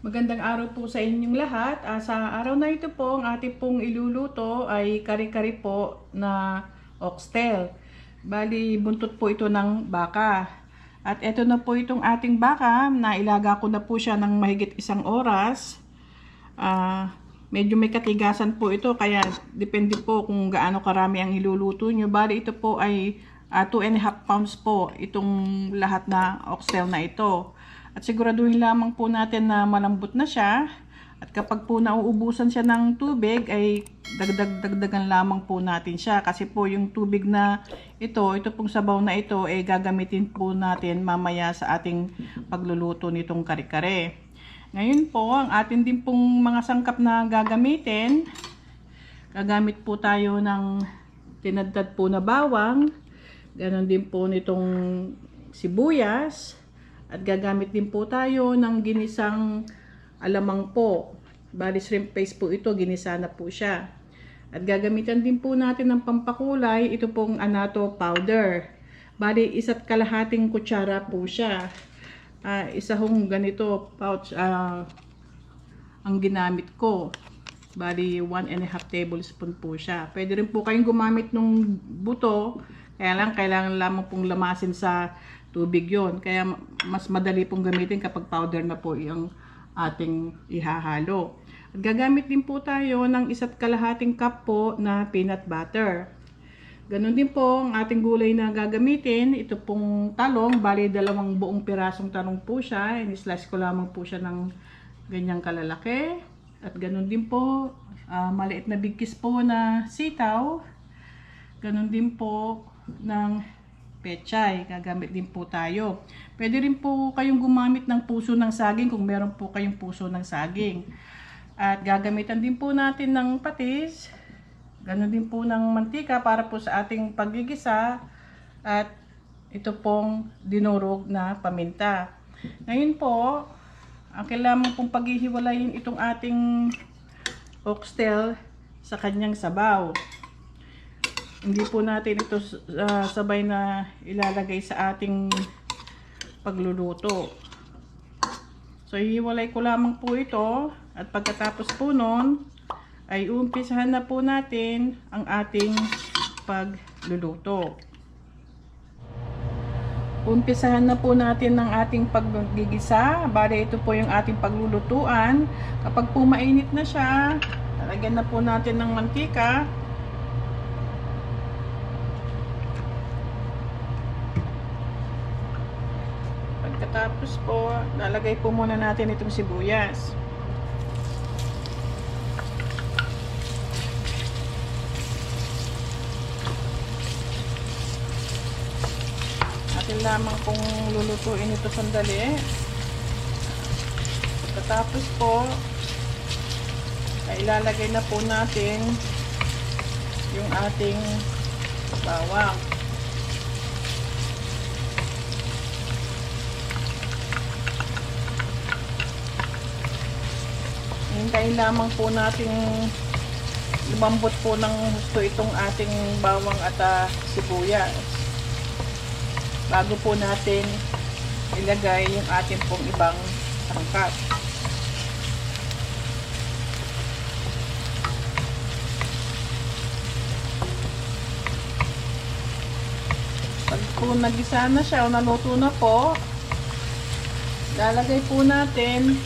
Magandang araw po sa inyong lahat. Sa araw na ito po, ang ating pong iluluto ay kare-kare po na oxtail. Bali, buntot po ito ng baka. At ito na po itong ating baka, nailaga ko na po siya ng mahigit 1 oras. Medyo may katigasan po ito, kaya depende po kung gaano karami ang iluluto nyo. Bali, ito po ay 2.5 pounds po itong lahat na oxtail na ito. At siguraduhin lamang po natin na malambot na siya. At kapag po nauubusan siya ng tubig, ay dagdagan lamang po natin siya. Kasi po yung tubig na ito pong sabaw na ito, ay gagamitin po natin mamaya sa ating pagluluto nitong kare-kare. Ngayon po, ang atin din pong mga sangkap na gagamitin. Gagamit po tayo ng tinadtad po na bawang. Ganon din po nitong sibuyas. At gagamit din po tayo ng ginisang alamang po. Bali shrimp paste po ito, ginisa na po siya. At gagamitan din po natin ng pampakulay, ito pong annatto powder. Bali 1 kalahating kutsara po siya. Isa hong ganito pouch ang ginamit ko. Bali 1.5 tablespoon po siya. Pwede rin po kayong gumamit ng buto. Kaya lang, kailangan lamang pong lamasin sa tubig yon. Kaya mas madali pong gamitin kapag powder na po yung ating ihahalo. At gagamit din po tayo ng 1 kalahating cup po na peanut butter. Ganon din po ang ating gulay na gagamitin. Ito pong talong, bali 2 buong pirasong talong po siya. In-slice ko lamang po siya ng ganyang kalalaki. At ganon din po, maliit na bigkis po na sitaw. Ganon din po ng pechay, gagamit din po tayo. Pwede rin po kayong gumamit ng puso ng saging kung meron po kayong puso ng saging. At gagamitan din po natin ng patis. Ganon din po ng mantika para po sa ating paggigisa. At ito pong dinurog na paminta. Ngayon po, ang kailangan pong paghihiwalayin itong ating oxtail sa kanyang sabaw. Hindi po natin ito sabay na ilalagay sa ating pagluluto. So, hiwalay ko lamang po ito. At pagkatapos po nun, ay umpisahan na po natin ang ating pagluluto. Umpisahan na po natin ang ating paggigisa. Bale, ito po yung ating paglulutuan. Kapag po mainit na siya, lalagyan na po natin ng mantika. Pagkatapos po, lalagay po muna natin itong sibuyas. Atin lamang kung lulutuin ito sandali. Pagkatapos po, ay ilalagay na po natin yung ating bawang. Hintayin lamang po natin lumambot po ng gusto itong ating bawang at sibuyas bago po natin ilagay yung ating pong ibang sangkap. Pag po nagisa na siya o naluto na po, lalagay po natin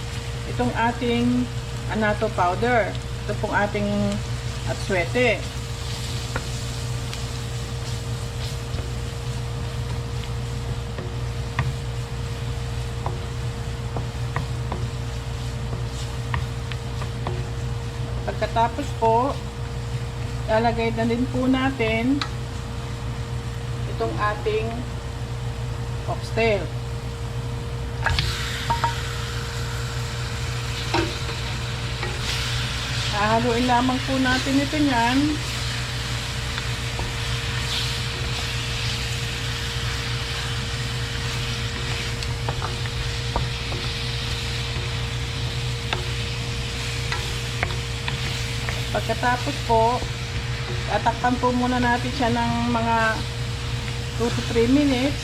itong ating annatto powder. Ito pong ating atsuete. Pagkatapos po, lalagay na din po natin itong ating oxtail. Hahaluin lamang po natin ito niyan. Pagkatapos po, tatakpan po muna natin siya ng mga 2 to 3 minutes.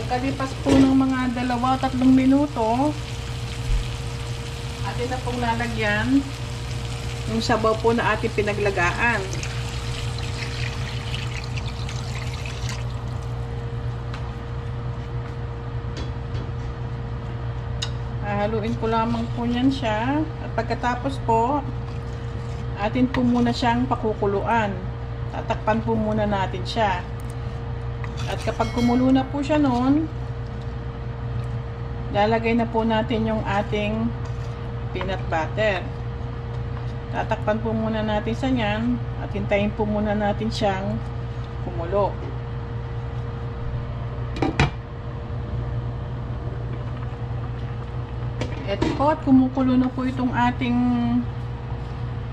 Pagkalipas po ng mga 2-3 minuto, atin na pong lalagyan yung sabaw po na ating pinaglagaan. Haluin ko lamang po yan siya. At pagkatapos po, atin po muna siyang pakukuluan. Tatakpan po muna natin siya. At kapag kumulo na po siya noon, lalagay na po natin yung ating peanut butter. Tatakpan po muna natin sa yan at hintayin po muna natin siyang kumulo. Ito po, at kumukulo na po itong ating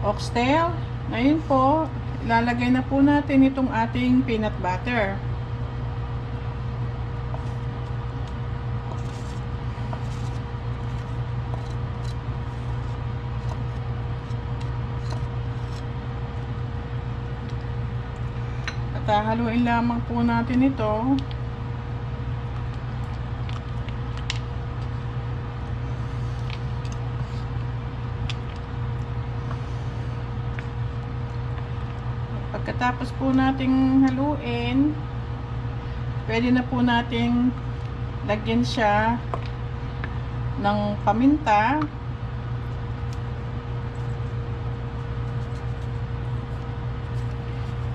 oxtail. Ngayon po, ilalagay na po natin itong ating peanut butter. At haluin lamang po natin ito. Pagkatapos po nating haluin, pwede na po nating lagyan siya ng paminta.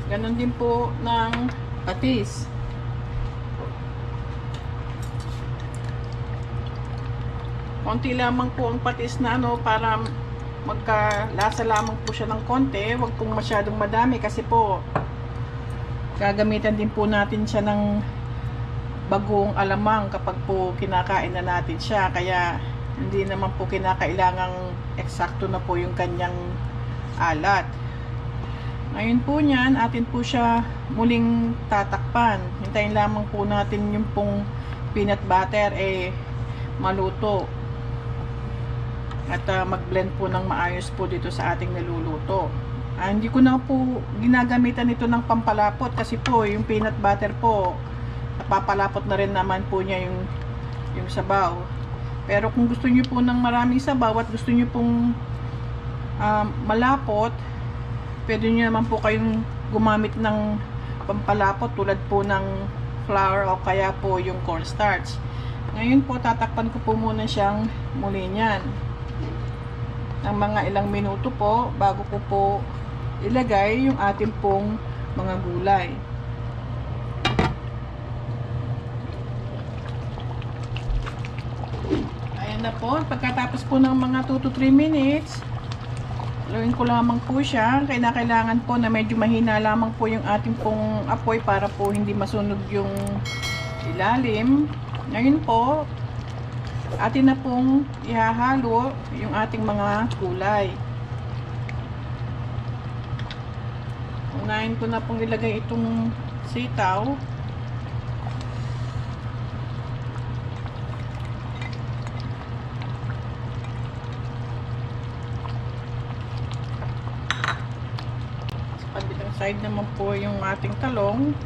Ganon din po ng patis. Konti lamang po ang patis na para magkalasa lamang po siya ng konti. Huwag pong masyadong madami kasi po gagamitan din po natin siya ng bagong alamang kapag po kinakain na natin siya. Kaya hindi naman po kinakailangang eksakto na po yung kanyang alat. Ngayon po niyan, atin po siya muling tatakpan. Hintayin lamang po natin yung pong peanut butter maluto. At mag-blend po ng maayos po dito sa ating niluluto. Hindi ko na po ginagamitan ito ng pampalapot kasi po yung peanut butter po napapalapot na rin naman po niya yung sabaw. Pero kung gusto niyo po ng maraming sabaw at gusto niyo pong malapot, pwede niyo naman po kayong gumamit ng pampalapot tulad po ng flour o kaya po yung cornstarch. Ngayon po tatakpan ko po muna siyang muli niyan ng mga ilang minuto po bago ko po ilagay yung ating pong mga gulay. Ayan na po, pagkatapos po ng mga 2 to 3 minutes, haluin ko lamang po siya. Kailangan po na medyo mahina lamang po yung ating pong apoy para po hindi masunog yung ilalim. Ngayon po, atin na pong ihahalo yung ating mga gulay. Unahin ko na pong ilagay itong sitaw. Sa kabilang side naman po yung ating talong.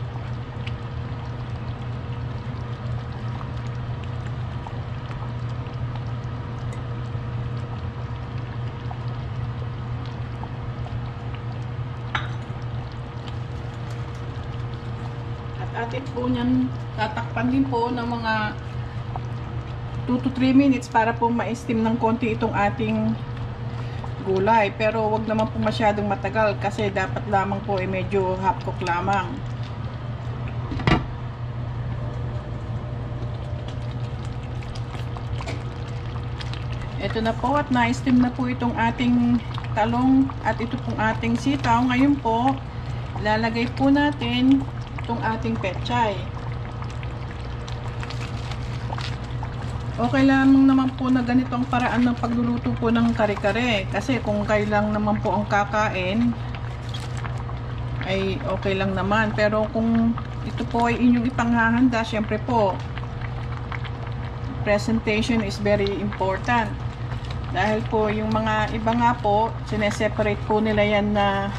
Atin po niyan tatakpan din po ng mga 2 to 3 minutes para po ma-steam ng konti itong ating gulay. Pero wag naman po masyadong matagal kasi dapat lamang po medyo half cook lamang. Ito na po at na-steam na po itong ating talong at ito pong ating sitaw. Ngayon po ilalagay po natin itong ating pechay. Okay lamang naman po na ganito ang paraan ng pagluluto po ng kare-kare. Kasi kung kayo lang naman po ang kakain, ay okay lang naman. Pero kung ito po ay inyong ipanghahanda, syempre po, presentation is very important. Dahil po yung mga iba nga po, sineseparate po nila yan na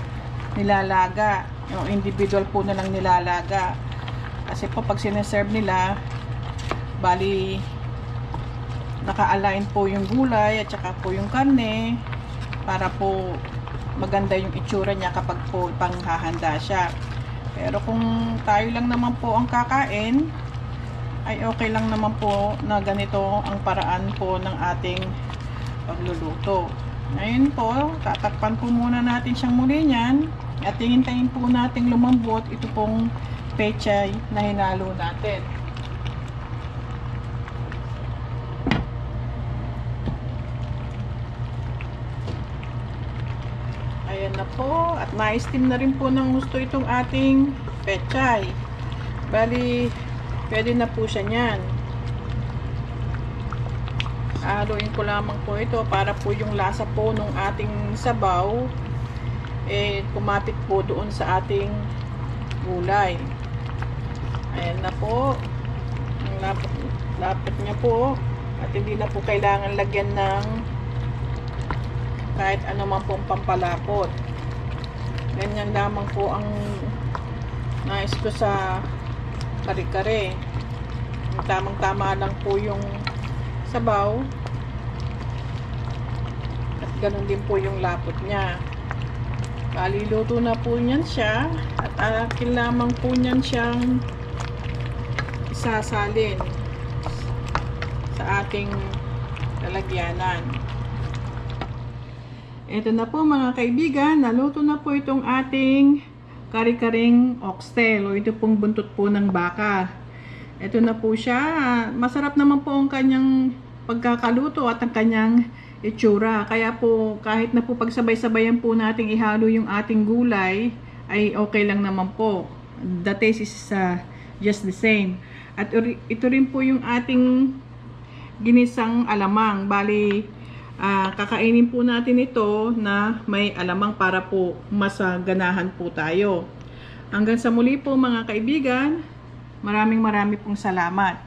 nilalaga. Yung individual po na lang nilalaga. Kasi po pag sineserve nila, Bali, naka-align po yung gulay at saka po yung karne para po maganda yung itsura niya kapag po panghahanda siya. Pero kung tayo lang naman po ang kakain, ay okay lang naman po na ganito ang paraan po ng ating pagluluto. Ngayon po, tatakpan po muna natin siyang muli niyan at hintayin po natin lumambot ito pong pechay na hinalo natin. Ayan na po, at na-steam na rin po ng gusto itong ating pechay. Bali, pwede na po siya niyan. Haluin ko lamang po ito para po yung lasa po ng ating sabaw kumapit po doon sa ating gulay. Ayan na po. Ang lapot niya po. At hindi na po kailangan lagyan ng kahit ano man pong pampalapot. Ganyan lamang po ang nais ko sa kare-kare. Tamang-tama lang po yung sabaw. At ganun din po yung lapot niya. Luto na po niyan siya. At akin lamang po niyan siyang isasalin sa ating lalagyanan. Ito na po mga kaibigan. Naluto na po itong ating kare-karing oxtail o ito pong buntot po ng baka. Ito na po siya. Masarap naman po ang kanyang pagkakaluto at ang kanyang itsura. Kaya po kahit na po pagsabay-sabayan po nating ihalo yung ating gulay ay okay lang naman po. The taste is just the same. At ito rin po yung ating ginisang alamang. Bali, kakainin po natin ito na may alamang para po mas ganahan po tayo. Hanggang sa muli po mga kaibigan. Maraming pong salamat.